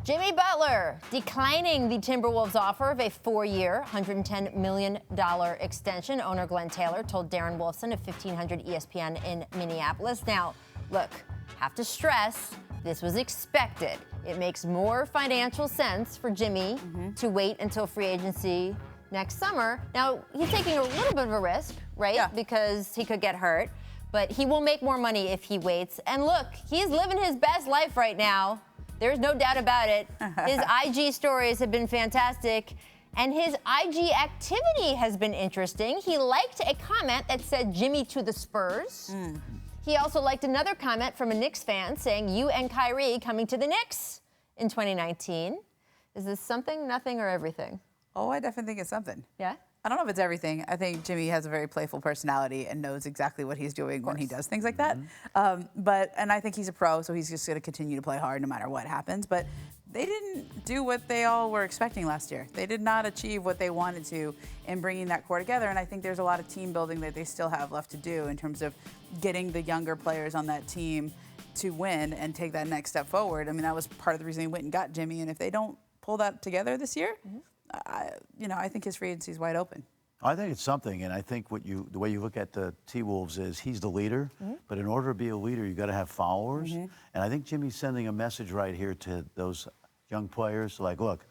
Jimmy Butler declining the Timberwolves' offer of a 4-year, $110 million extension. Owner Glenn Taylor told Darren Wolfson of 1500 ESPN in Minneapolis. Now, look, have to stress, this was expected. It makes more financial sense for Jimmy to wait until free agency next summer. Now, he's taking a little bit of a risk, right? Yeah. Because he could get hurt. But he will make more money if he waits. And look, he's living his best life right now. There's no doubt about it. His IG stories have been fantastic, and his IG activity has been interesting. He liked a comment that said Jimmy to the Spurs. He also liked another comment from a Knicks fan saying, you and Kyrie coming to the Knicks in 2019. Is this something, nothing, or everything? Oh, I definitely think it's something. Yeah? I don't know if it's everything. I think Jimmy has a very playful personality and knows exactly what he's doing when he does things like that. And I think he's a pro, so he's just going to continue to play hard no matter what happens. But they didn't do what they all were expecting last year. They did not achieve what they wanted to in bringing that core together. And I think there's a lot of team building that they still have left to do in terms of getting the younger players on that team to win and take that next step forward. I mean, that was part of the reason they went and got Jimmy. And if they don't pull that together this year, I think his free agency is wide open. I think it's something, and I think the way you look at the T-Wolves is he's the leader, but in order to be a leader, you got to have followers. And I think Jimmy's sending a message right here to those young players, like, look,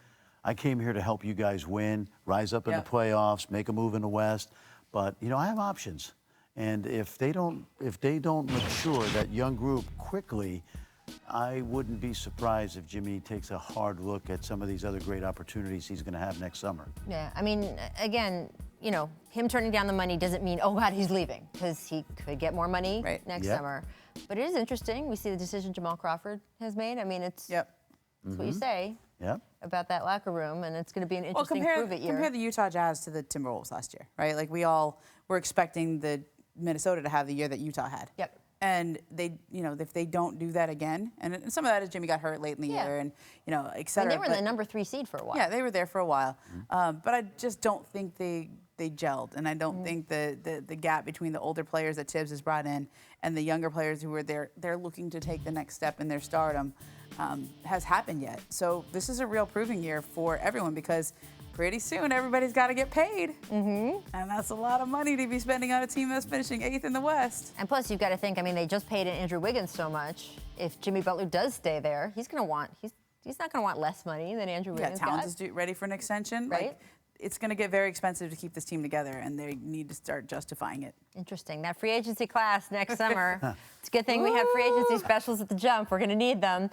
I came here to help you guys win, rise up in the playoffs, make a move in the West, but I have options, and if they don't mature that young group quickly, I wouldn't be surprised if Jimmy takes a hard look at some of these other great opportunities he's going to have next summer. Yeah, I mean, again, him turning down the money doesn't mean, oh, God, he's leaving, because he could get more money next summer. But it is interesting. We see the decision Jamal Crawford has made. I mean, it's what you say about that locker room, and it's going to be an interesting prove-it year. Compare the Utah Jazz to the Timberwolves last year, right? Like, we all were expecting the Minnesota to have the year that Utah had. And they, if they don't do that again, and some of that is Jimmy got hurt late in the year, and et cetera. And they were the number 3 seed for a while. Yeah, they were there for a while, but I just don't think they gelled, and I don't think the gap between the older players that Tibbs has brought in and the younger players who are they're looking to take the next step in their stardom has happened yet. So this is a real proving year for everyone, because pretty soon everybody's got to get paid, and that's a lot of money to be spending on a team that's finishing 8th in the West. And plus, you've got to think, I mean, they just paid Andrew Wiggins so much. If Jimmy Butler does stay there, he's not going to want less money than Andrew Wiggins Towns is ready for an extension. Right. Like, it's going to get very expensive to keep this team together, and they need to start justifying it. Interesting. That free agency class next summer. It's a good thing we have free agency specials at the jump. We're going to need them.